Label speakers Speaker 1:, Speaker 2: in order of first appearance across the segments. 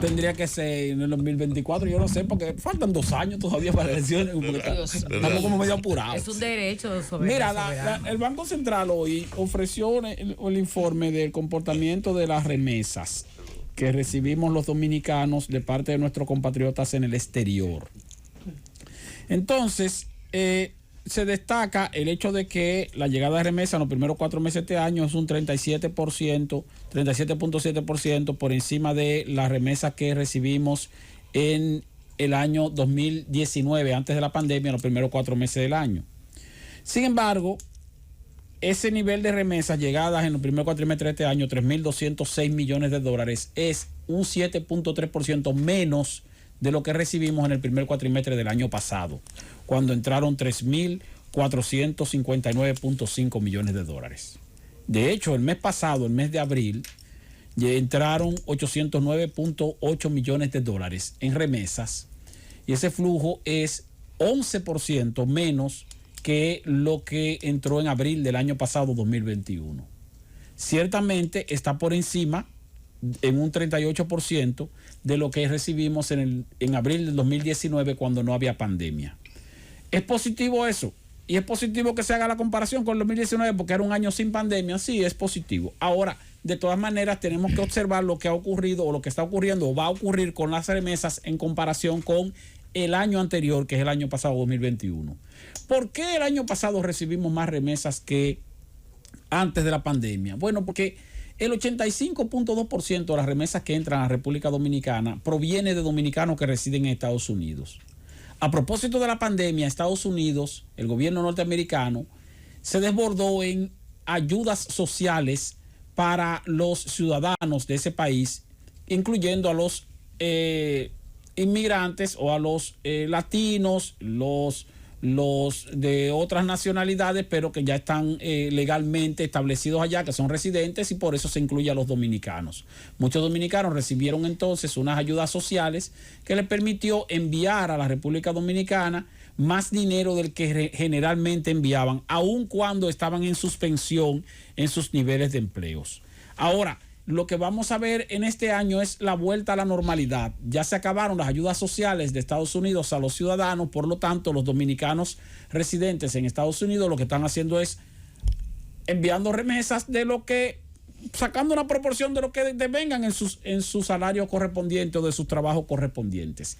Speaker 1: Tendría que ser en el 2024, yo no sé, porque faltan 2 años todavía para elecciones. Estamos como medio apurados.
Speaker 2: Es un derecho sobre.
Speaker 1: Mira, el Banco Central hoy ofreció el informe del comportamiento de las remesas que recibimos los dominicanos de parte de nuestros compatriotas en el exterior. Entonces, se destaca el hecho de que la llegada de remesas en los primeros 4 meses de este año es un 37.7% por encima de las remesas que recibimos en el año 2019, antes de la pandemia, en los primeros 4 meses del año. Sin embargo, ese nivel de remesas llegadas en los primeros cuatrimestres de este año, 3.206 millones de dólares, es un 7.3% menos de lo que recibimos en el primer cuatrimestre del año pasado, cuando entraron 3.459.5 millones de dólares. De hecho, el mes pasado, el mes de abril, entraron 809.8 millones de dólares en remesas, y ese flujo es 11% menos que lo que entró en abril del año pasado, 2021. Ciertamente está por encima en un 38% de lo que recibimos en abril del 2019, cuando no había pandemia. ¿Es positivo eso? Y es positivo que se haga la comparación con el 2019 porque era un año sin pandemia. Sí, es positivo. Ahora, de todas maneras, tenemos que observar lo que ha ocurrido o lo que está ocurriendo o va a ocurrir con las remesas en comparación con el año anterior, que es el año pasado, 2021. ¿Por qué el año pasado recibimos más remesas que antes de la pandemia? Bueno, porque el 85.2% de las remesas que entran a la República Dominicana proviene de dominicanos que residen en Estados Unidos. A propósito de la pandemia, Estados Unidos, el gobierno norteamericano, se desbordó en ayudas sociales para los ciudadanos de ese país, incluyendo a los inmigrantes o a los latinos, los de otras nacionalidades, pero que ya están legalmente establecidos allá, que son residentes, y por eso se incluye a los dominicanos. Muchos dominicanos recibieron entonces unas ayudas sociales que les permitió enviar a la República Dominicana más dinero del que generalmente enviaban, aun cuando estaban en suspensión en sus niveles de empleos. Ahora, lo que vamos a ver en este año es la vuelta a la normalidad. Ya se acabaron las ayudas sociales de Estados Unidos a los ciudadanos, por lo tanto, los dominicanos residentes en Estados Unidos lo que están haciendo es enviando remesas de lo que, sacando una proporción de lo que devengan en sus salarios correspondientes o de sus trabajos correspondientes.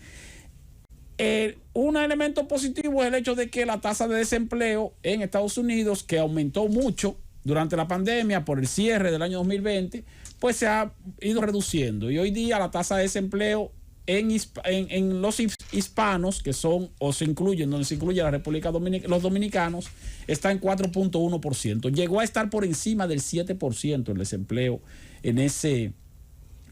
Speaker 1: Un elemento positivo es el hecho de que la tasa de desempleo en Estados Unidos, que aumentó mucho durante la pandemia por el cierre del año 2020, pues se ha ido reduciendo, y hoy día la tasa de desempleo en los hispanos, que son o se incluyen, donde se incluye la República Dominicana, los dominicanos, está en 4.1%. Llegó a estar por encima del 7% el desempleo en ese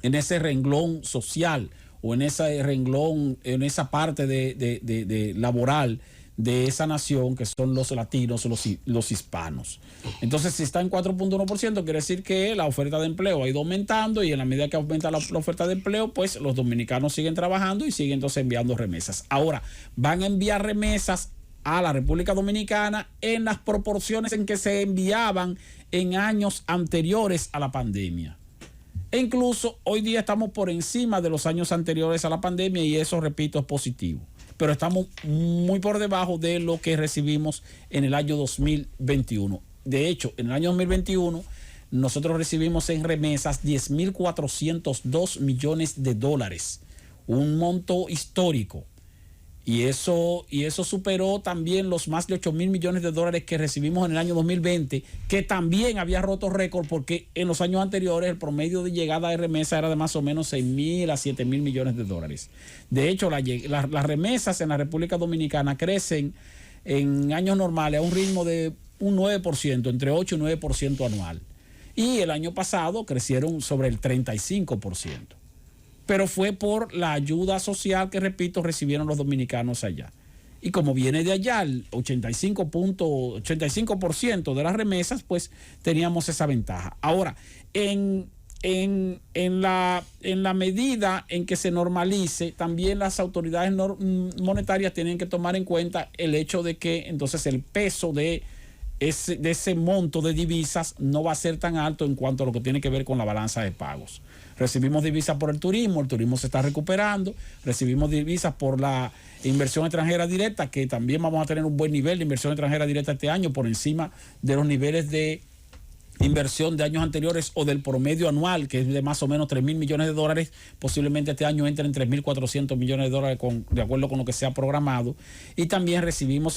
Speaker 1: renglón social, o en ese renglón, en esa parte de laboral de esa nación, que son los latinos, los hispanos. Entonces, si está en 4.1%, quiere decir que la oferta de empleo ha ido aumentando, y en la medida que aumenta la oferta de empleo, pues los dominicanos siguen trabajando y siguen entonces enviando remesas. Ahora, van a enviar remesas a la República Dominicana en las proporciones en que se enviaban en años anteriores a la pandemia. E incluso hoy día estamos por encima de los años anteriores a la pandemia, y eso, repito, es positivo. Pero estamos muy por debajo de lo que recibimos en el año 2021. De hecho, en el año 2021 nosotros recibimos en remesas 10.402 millones de dólares, un monto histórico. Y eso superó también los más de 8.000 millones de dólares que recibimos en el año 2020, que también había roto récord, porque en los años anteriores el promedio de llegada de remesa era de más o menos 6.000 a 7.000 millones de dólares. De hecho, las remesas en la República Dominicana crecen en años normales a un ritmo de un 9%, entre 8 y 9% anual. Y el año pasado crecieron sobre el 35%. Pero fue por la ayuda social que, repito, recibieron los dominicanos allá. Y como viene de allá el 85% de las remesas, pues teníamos esa ventaja. Ahora, en la medida en que se normalice, también las autoridades monetarias tienen que tomar en cuenta el hecho de que entonces el peso de de ese monto de divisas no va a ser tan alto en cuanto a lo que tiene que ver con la balanza de pagos. Recibimos divisas por el turismo se está recuperando, recibimos divisas por la inversión extranjera directa, que también vamos a tener un buen nivel de inversión extranjera directa este año, por encima de los niveles de inversión de años anteriores o del promedio anual, que es de más o menos 3.000 millones de dólares. Posiblemente este año entre en 3.400 millones de dólares de acuerdo con lo que se ha programado. Y también recibimos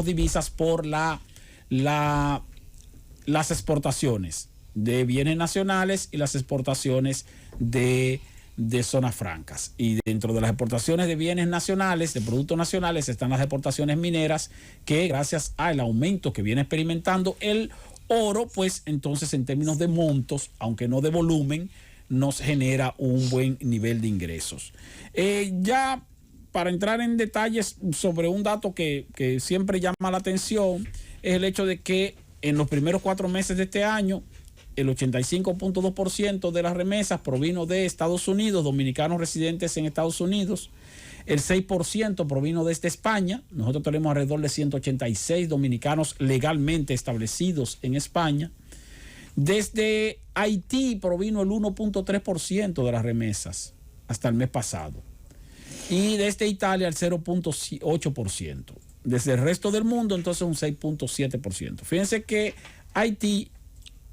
Speaker 1: divisas por las exportaciones de bienes nacionales y las exportaciones de zonas francas. Y dentro de las exportaciones de bienes nacionales, de productos nacionales, están las exportaciones mineras, que gracias al aumento que viene experimentando el oro, pues entonces en términos de montos, aunque no de volumen, nos genera un buen nivel de ingresos. Ya para entrar en detalles sobre un dato que siempre llama la atención, es el hecho de que en los primeros 4 meses de este año, el 85.2% de las remesas provino de Estados Unidos, dominicanos residentes en Estados Unidos. El 6% provino desde España. Nosotros tenemos alrededor de 186 dominicanos legalmente establecidos en España. Desde Haití provino el 1.3% de las remesas hasta el mes pasado. Y desde Italia el 0.8%. Desde el resto del mundo entonces un 6.7%. Fíjense que Haití,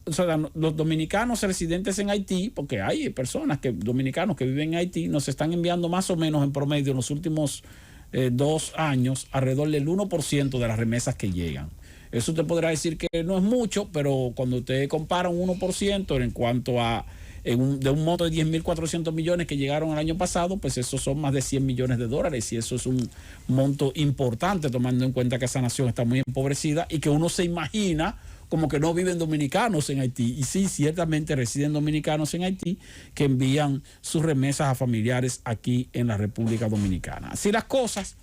Speaker 1: o sea, los dominicanos residentes en Haití, porque hay personas dominicanos que viven en Haití, nos están enviando más o menos en promedio en los últimos 2 años alrededor del 1% de las remesas que llegan. Eso usted podrá decir que no es mucho, pero cuando usted compara un 1% en cuanto a de un monto de 10.400 millones que llegaron el año pasado, pues esos son más de 100 millones de dólares, y eso es un monto importante, tomando en cuenta que esa nación está muy empobrecida y que uno se imagina como que no viven dominicanos en Haití. Y sí, ciertamente residen dominicanos en Haití que envían sus remesas a familiares aquí en la República Dominicana. Así las cosas,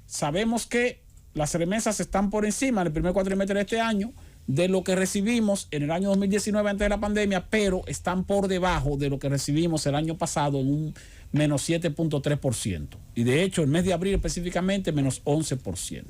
Speaker 1: sabemos que las remesas están por encima en el primer cuatrimestre de este año de lo que recibimos en el año 2019 antes de la pandemia, pero están por debajo de lo que recibimos el año pasado en un menos 7.3%. Y de hecho, el mes de abril específicamente, menos 11%.